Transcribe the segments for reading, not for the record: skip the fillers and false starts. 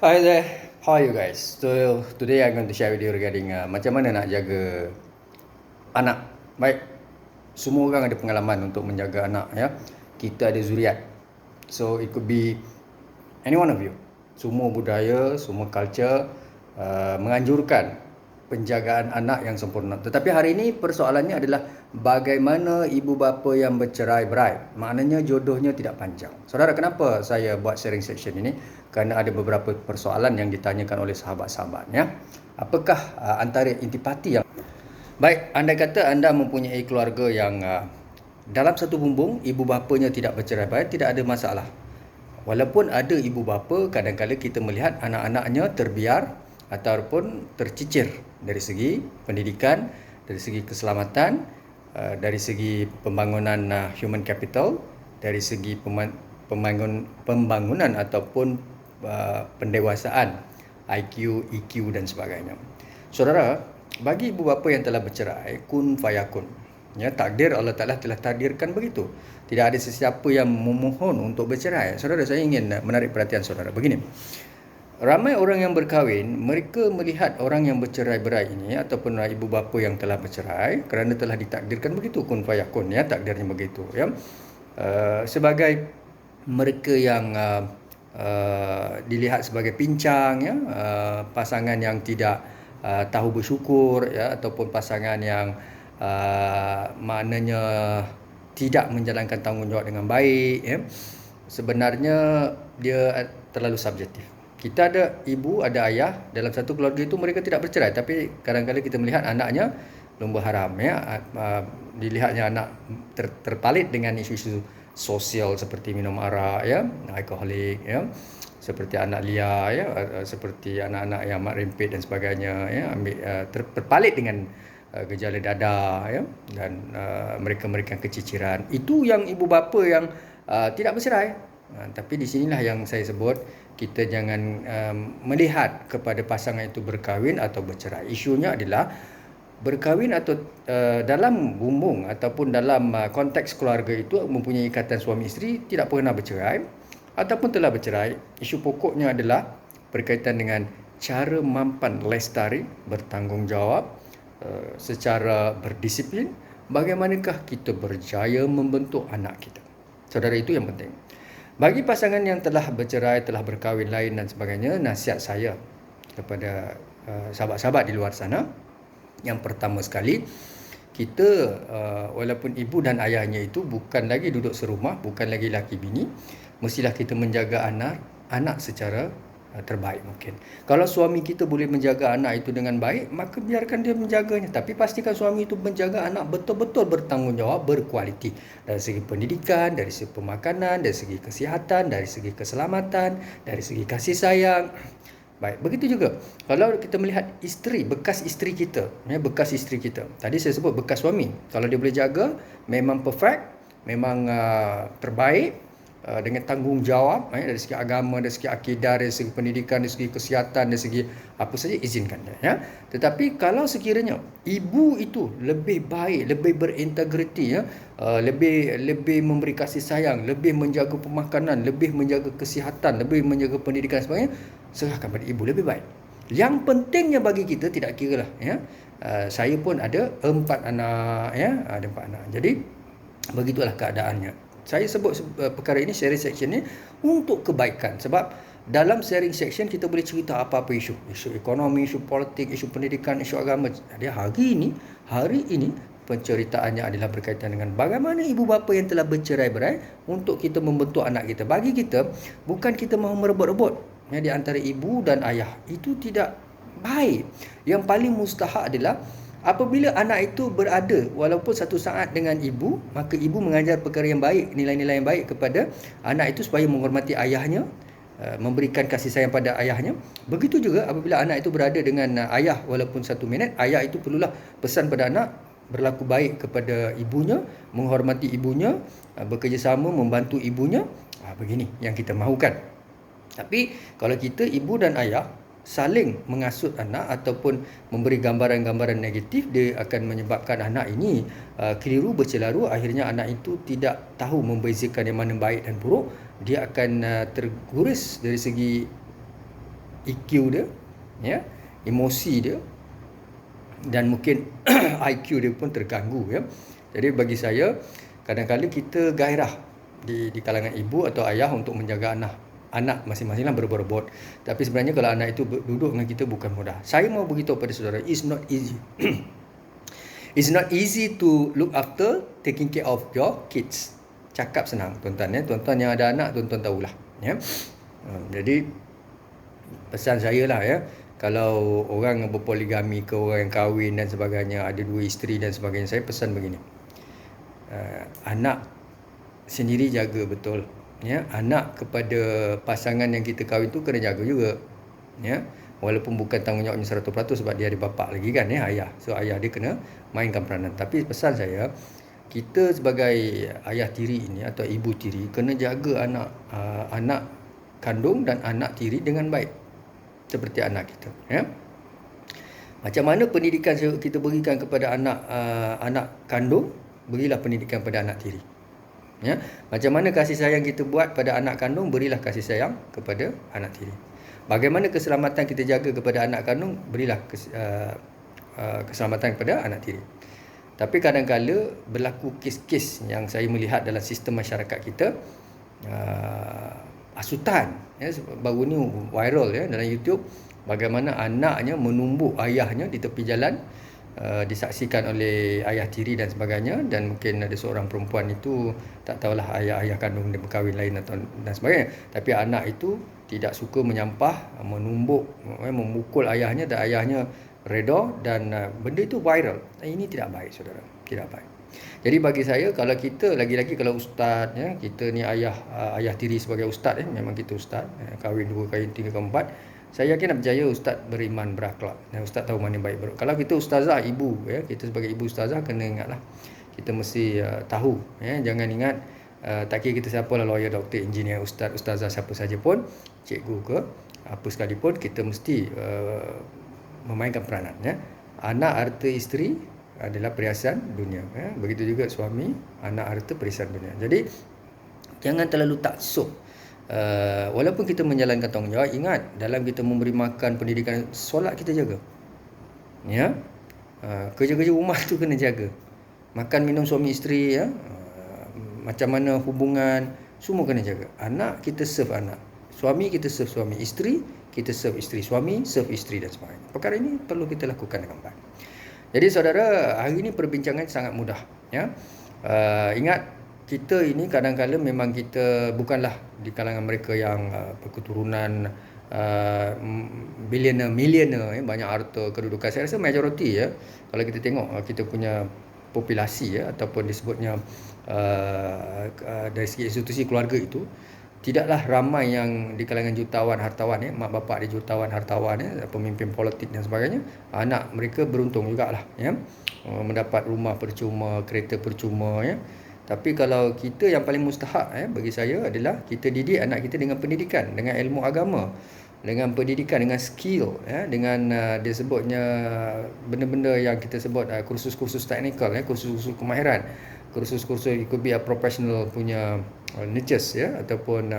Hi there, how are you guys? So today I'm going to share with you regarding macam mana nak jaga anak. Baik, semua orang ada pengalaman untuk menjaga anak ya. Kita ada zuriat. So it could be any one of you. Semua budaya, semua culture menganjurkan penjagaan anak yang sempurna. Tetapi hari ini persoalannya adalah bagaimana ibu bapa yang bercerai-berai. Maknanya jodohnya tidak panjang. Saudara, kenapa saya buat sharing section ini? Kerana ada beberapa persoalan yang ditanyakan oleh sahabat-sahabat ya. Apakah antara intipati yang baik, andai kata anda mempunyai keluarga yang dalam satu bumbung, ibu bapanya tidak bercerai-berai, tidak ada masalah. Walaupun ada ibu bapa, kadang-kadang kita melihat anak-anaknya terbiar ataupun tercicir dari segi pendidikan, dari segi keselamatan, dari segi pembangunan human capital, dari segi pembangunan ataupun pendewasaan, IQ, EQ dan sebagainya. Saudara, bagi ibu bapa yang telah bercerai, kun fayakun. Ya, takdir Allah Ta'ala telah takdirkan begitu. Tidak ada sesiapa yang memohon untuk bercerai. Saudara, saya ingin menarik perhatian saudara. Begini, ramai orang yang berkahwin, mereka melihat orang yang bercerai-berai ini ataupun ibu bapa yang telah bercerai kerana telah ditakdirkan begitu, kun fayakun ya, takdirnya begitu ya. Sebagai mereka yang dilihat sebagai pincang ya, pasangan yang tidak tahu bersyukur ya, ataupun pasangan yang maknanya tidak menjalankan tanggungjawab dengan baik ya. Sebenarnya dia terlalu subjektif. Kita ada ibu, ada ayah, dalam satu keluarga itu mereka tidak bercerai, tapi kadang-kadang kita melihat anaknya lumba haram ya, dilihatnya anak terpalit dengan isu-isu sosial seperti minum arak ya, alkoholik ya, seperti anak liar ya, seperti anak-anak yang mak rempit dan sebagainya ya, terpalit dengan gejala dada ya, dan mereka-mereka yang keciciran. Itu yang ibu bapa yang tidak bercerai. Tapi di sinilah yang saya sebut, kita jangan melihat kepada pasangan itu berkahwin atau bercerai. Isunya adalah berkahwin atau dalam bumbung ataupun dalam konteks keluarga itu mempunyai ikatan suami isteri, tidak pernah bercerai ataupun telah bercerai. Isu pokoknya adalah berkaitan dengan cara mampan lestari, bertanggungjawab, secara berdisiplin, bagaimanakah kita berjaya membentuk anak kita. Saudara, itu yang penting. Bagi pasangan yang telah bercerai, telah berkahwin lain dan sebagainya, nasihat saya kepada sahabat-sahabat di luar sana, yang pertama sekali, kita walaupun ibu dan ayahnya itu bukan lagi duduk serumah, bukan lagi laki bini, mestilah kita menjaga anak secara terbaik mungkin. Kalau suami kita boleh menjaga anak itu dengan baik, maka biarkan dia menjaganya. Tapi pastikan suami itu menjaga anak betul-betul bertanggungjawab, berkualiti. Dari segi pendidikan, dari segi pemakanan, dari segi kesihatan, dari segi keselamatan, dari segi kasih sayang. Baik, begitu juga kalau kita melihat isteri, bekas isteri kita ya, bekas isteri kita. Tadi saya sebut bekas suami. Kalau dia boleh jaga, memang perfect, memang terbaik, dengan tanggungjawab dari segi agama, dari segi akidah, dari segi pendidikan, dari segi kesihatan, dari segi apa saja, izinkan dia ya. Tetapi kalau sekiranya ibu itu lebih baik, lebih berintegriti ya, lebih memberi kasih sayang, lebih menjaga pemakanan, lebih menjaga kesihatan, lebih menjaga pendidikan dan sebagainya, serahkan pada ibu, lebih baik. Yang pentingnya bagi kita, tidak kira lah ya, saya pun ada 4 anak ya, ada 4 anak. Jadi begitulah keadaannya. Saya sebut perkara ini, sharing section ini, untuk kebaikan. Sebab dalam sharing section kita boleh cerita apa-apa isu. Isu ekonomi, isu politik, isu pendidikan, isu agama. Jadi hari ini penceritaannya adalah berkaitan dengan bagaimana ibu bapa yang telah bercerai-berai untuk kita membentuk anak kita. Bagi kita, bukan kita mahu merebut-rebut ya, di antara ibu dan ayah. Itu tidak baik. Yang paling mustahak adalah apabila anak itu berada walaupun satu saat dengan ibu, maka ibu mengajar perkara yang baik, nilai-nilai yang baik kepada anak itu supaya menghormati ayahnya, memberikan kasih sayang pada ayahnya. Begitu juga apabila anak itu berada dengan ayah walaupun 1 minit, ayah itu perlulah pesan pada anak, berlaku baik kepada ibunya, menghormati ibunya, bekerjasama membantu ibunya. Begini yang kita mahukan. Tapi kalau kita, ibu dan ayah, saling mengasut anak ataupun memberi gambaran-gambaran negatif, dia akan menyebabkan anak ini keliru, bercelaru. Akhirnya anak itu tidak tahu membezakan yang mana baik dan buruk. Dia akan terguris dari segi EQ dia, ya, emosi dia, dan mungkin IQ dia pun terganggu, ya. Jadi bagi saya, kadang-kadang kita gairah di kalangan ibu atau ayah untuk menjaga anak masing-masinglah berebut-rebut. Tapi sebenarnya kalau anak itu duduk dengan kita bukan mudah. Saya mau beritahu pada saudara, it's not easy. It's not easy to look after, taking care of your kids. Cakap senang, tuan-tuan, ya. Tuan-tuan yang ada anak, tuan-tuan tahulah, ya. Jadi pesan saya lah, ya, kalau orang yang berpoligami ke, orang yang kahwin dan sebagainya, ada 2 isteri dan sebagainya, saya pesan begini, anak sendiri jaga betul, ya. Anak kepada pasangan yang kita kahwin tu kena jaga juga, ya. Walaupun bukan tanggungjawabnya 100% sebab dia ada bapa lagi kan, ya, ayah. So ayah dia kena mainkan peranan. Tapi pesan saya, kita sebagai ayah tiri ini atau ibu tiri kena jaga anak kandung dan anak tiri dengan baik seperti anak kita, ya. Macam mana pendidikan kita berikan kepada anak kandung, berilah pendidikan pada anak tiri, ya. Macam mana kasih sayang kita buat pada anak kandung, berilah kasih sayang kepada anak tiri. Bagaimana keselamatan kita jaga kepada anak kandung, berilah keselamatan kepada anak tiri. Tapi kadang-kala berlaku kes-kes yang saya melihat dalam sistem masyarakat kita, asutan, ya, baru ni viral, ya, dalam YouTube, bagaimana anaknya menumbuk ayahnya di tepi jalan, disaksikan oleh ayah tiri dan sebagainya, dan mungkin ada seorang perempuan itu tak tahulah ayah kandung dia berkahwin lain atau dan sebagainya, tapi anak itu tidak suka menyampah, menumbuk, memukul ayahnya, dan ayahnya reda, dan benda itu viral. Ini tidak baik, saudara, tidak baik. Jadi bagi saya, kalau kita lagi-lagi kalau ustaz, ya, kita ni ayah tiri sebagai ustaz, memang kita ustaz, kahwin 2, kahwin 3, kahwin 4, saya yakin dan percaya ustaz beriman, berakhlak, dan ustaz tahu mana baik buruk. Kalau kita ustazah, ibu, ya, kita sebagai ibu ustazah kena ingatlah, kita mesti tahu, ya, jangan ingat tak kira kita siapa lah, lawyer, doktor, engineer, ustaz, ustazah, siapa saja pun, cikgu ke apa sekalipun, kita mesti memainkan peranan, ya. Anak harta isteri adalah perhiasan dunia, ya. Begitu juga suami, anak harta perhiasan dunia. Jadi jangan terlalu taksub. Walaupun kita menjalankan tanggungjawab, ingat dalam kita memberi makan, pendidikan, solat kita jaga, ya. Kerja-kerja rumah tu kena jaga, makan minum suami isteri, ya. Macam mana hubungan, semua kena jaga. Anak kita serve anak, suami kita serve suami, isteri kita serve isteri, suami serve isteri, dan sebagainya. Perkara ini perlu kita lakukan dengan baik. Jadi saudara, hari ini perbincangan sangat mudah, ya. Ingat, kita ini kadang-kadang memang kita bukanlah di kalangan mereka yang berketurunan billionaire, millionaire, ya, banyak harta, kedudukan. Saya rasa majoriti, ya, kalau kita tengok kita punya populasi, ya, ataupun disebutnya dari segi institusi keluarga itu, tidaklah ramai yang di kalangan jutawan, hartawan, ya, mak bapak dia jutawan, hartawan, ya, pemimpin politik dan sebagainya. Anak mereka beruntung jugalah, ya, mendapat rumah percuma, kereta percuma, ya. Tapi kalau kita, yang paling mustahak, ya, bagi saya adalah kita didik anak kita dengan pendidikan, dengan ilmu agama, dengan pendidikan, dengan skill, ya, dengan dia sebutnya benda-benda yang kita sebut kursus-kursus teknikal, ya, kursus-kursus kemahiran, kursus-kursus it could be a professional punya niches, ya, ataupun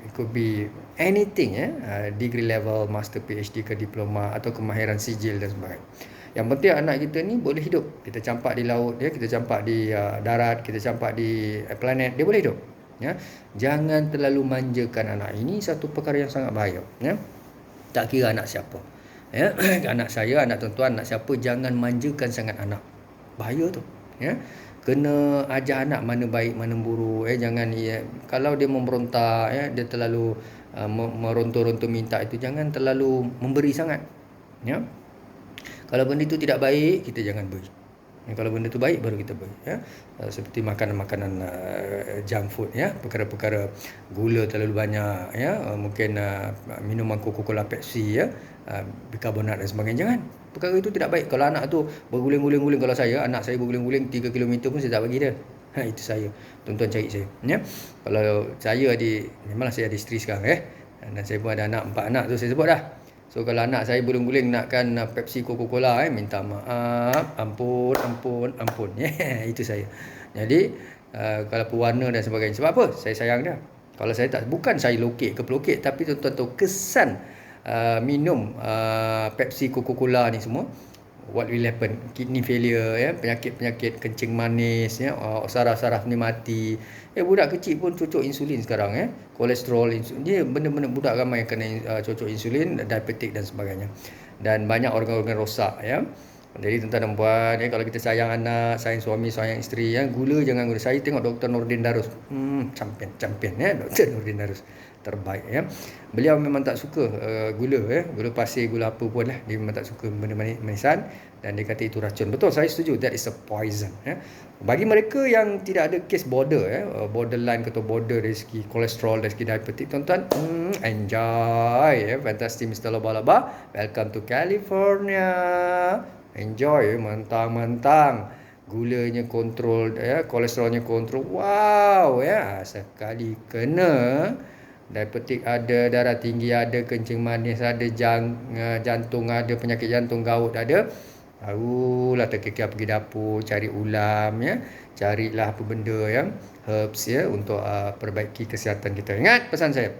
it could be anything, ya, degree level, master, PhD ke diploma, atau kemahiran sijil dan sebagainya. Yang penting anak kita ni boleh hidup. Kita campak di laut, ya, kita campak di darat, kita campak di planet, dia boleh hidup, ya. Jangan terlalu manjakan anak. Ini satu perkara yang sangat bahaya, ya. Tak kira anak siapa, ya. Anak saya, anak tuan-tuan, anak siapa, jangan manjakan sangat anak. Bahaya tu, ya. Kena ajar anak mana baik, mana buruk, jangan, ya, kalau dia memberontak, ya, dia terlalu meronta-ronta minta itu, jangan terlalu memberi sangat, ya. Kalau benda itu tidak baik, kita jangan beri. Kalau benda itu baik, baru kita beri, ya. Seperti makanan-makanan junk food, ya, perkara-perkara gula terlalu banyak, ya, mungkin minuman Coca-Cola, Pepsi, ya, bikarbonat dan sebagainya. Jangan. Perkara itu tidak baik. Kalau anak tu berguling-guling, kalau anak saya berguling-guling 3 km pun saya tak bagi dia. Itu saya. Tuan-tuan cari saya, ya. Kalau saya memanglah saya ada isteri sekarang, dan saya pun ada anak, 4 anak tu saya sebut dah. So kalau anak saya guling-guling nakkan Pepsi, Coca-Cola, minta maaf, ampun, ya. Itu saya. Jadi kalau pewarna dan sebagainya, sebab apa? Saya sayang dia. Kalau saya tak, bukan saya lokek ke pelokek, tapi tuan-tuan tahu kesan minum Pepsi, Coca-Cola ni semua, what will happen, kidney failure, ya, penyakit-penyakit kencing manis, ya, saraf-saraf ni mati. Budak kecil pun cocok insulin sekarang, kolesterol, dia benda-benda, budak ramai yang kena cocok insulin, diabetik dan sebagainya, dan banyak organ-organ rosak, ya. Jadi tuan-tuan dan puan, kalau kita sayang anak, sayang suami, sayang isteri, gula jangan gula. Saya tengok Dr. Nordin Darus, champion, Dr. Nordin Darus terbaik, ya. Beliau memang tak suka gula, gula pasir, gula apa pun lah, dia memang tak suka benda manisan, dan dia kata itu racun. Betul, saya setuju, that is a poison, Bagi mereka yang tidak ada kes border, borderline atau border dari segi kolesterol, dari segi diabetik, tuan-tuan, enjoy, fantastic Mr. Laba-Laba, welcome to California. Enjoy, mantang-mantang, gulanya kontrol, kolesterolnya kontrol. Wow, sekali kena, diabetik ada, darah tinggi ada, kencing manis ada, jantung ada, penyakit jantung, gout ada, barulah terkekal pergi dapur cari ulam, carilah apa benda yang herbs, untuk perbaiki kesihatan kita. Ingat pesan saya,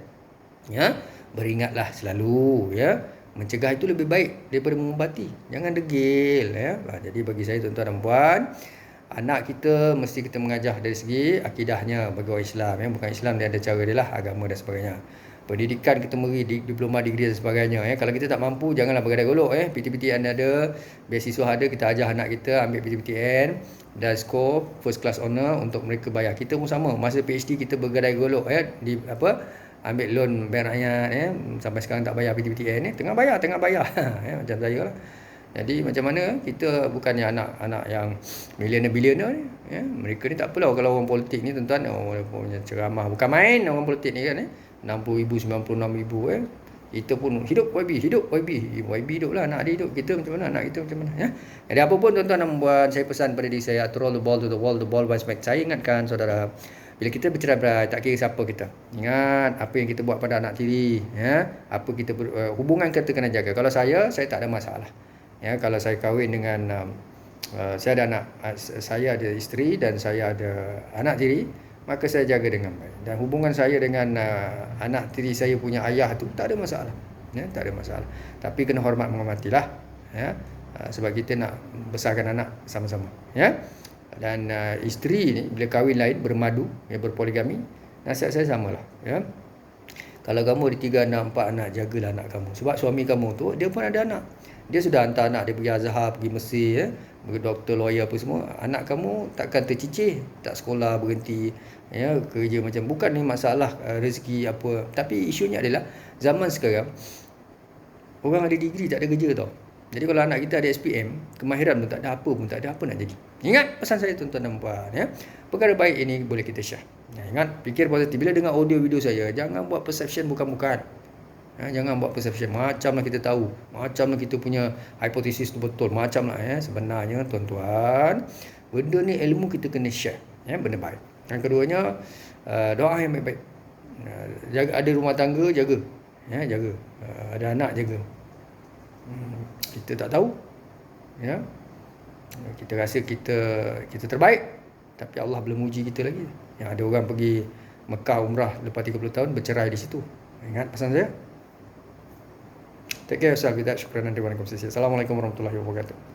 beringatlah selalu, mencegah itu lebih baik daripada mengubati. Jangan degil, Jadi bagi saya, tuan-tuan dan puan, anak kita mesti kita mengajar dari segi akidahnya bagi orang Islam, bukan Islam dia ada cara dia lah, agama dan sebagainya. Pendidikan kita beri diploma, degree dan sebagainya, Kalau kita tak mampu, janganlah bergadai golok, PTPTN ada, beasiswa ada, kita ajar anak kita ambil PTPTN dan skor first class honour untuk mereka bayar. Kita pun sama, masa PhD kita bergadai golok, di ambil loan bank rakyat, sampai sekarang tak bayar PTPTN, tengah bayar macam saya lah. Jadi macam mana, kita bukannya anak-anak yang milioner-bilioner ni, mereka ni tak apalah. Kalau orang politik ni, tuan-tuan, punya ceramah bukan main orang politik ni kan, 60,000, 96,000, kita pun hidup YB hiduplah, anak dia hidup, kita macam mana, anak kita macam mana, Jadi apa pun, tuan-tuan dan puan, saya pesan pada diri saya, throw the ball to the wall, the ball bounce back. Saya ingatkan saudara, bila kita bercerai, tak kira siapa kita, ingat apa yang kita buat pada anak tiri, apa kita hubungan kita kena jaga. Kalau saya tak ada masalah, kalau saya kahwin dengan saya ada anak, saya ada isteri dan saya ada anak tiri, maka saya jaga dengan baik, dan hubungan saya dengan anak tiri saya punya ayah tu tak ada masalah, tak ada masalah. Tapi kena hormat menghormatilah, sebab kita nak besarkan anak sama-sama, Dan isteri ni bila kahwin lain, bermadu, berpoligami, nasihat saya samalah, Kalau kamu ada 3 anak, 4 anak, jagalah anak kamu. Sebab suami kamu tu, dia pun ada anak. Dia sudah hantar anak dia pergi Azhar, pergi Mesir, pergi doktor, lawyer apa semua. Anak kamu takkan tercicir, tak sekolah, berhenti, kerja macam. Bukan ni masalah rezeki apa. Tapi isunya adalah, zaman sekarang, orang ada degree tak ada kerja tau. Jadi kalau anak kita ada SPM, kemahiran pun tak ada, apa nak jadi. Ingat pesan saya, tuan-tuan dan puan, perkara baik ini boleh kita share. Ingat, fikir positif. Bila dengar audio video saya, jangan buat perception bukan-bukan. Jangan buat perception macamlah kita tahu, macamlah kita punya hipotesis tu betul, macamlah, sebenarnya tuan-tuan, benda ni ilmu kita kena share, benda baik. Yang keduanya, doa yang baik-baik. Jaga, ada rumah tangga, jaga, ada anak, jaga. Kita tak tahu, kita rasa kita terbaik, tapi Allah belum uji kita lagi. Yang ada orang pergi Mekah umrah lepas 30 tahun bercerai di situ. Ingat pesan saya. Take care yourself. With that, syukran dan terima kasih. Assalamualaikum warahmatullahi wabarakatuh.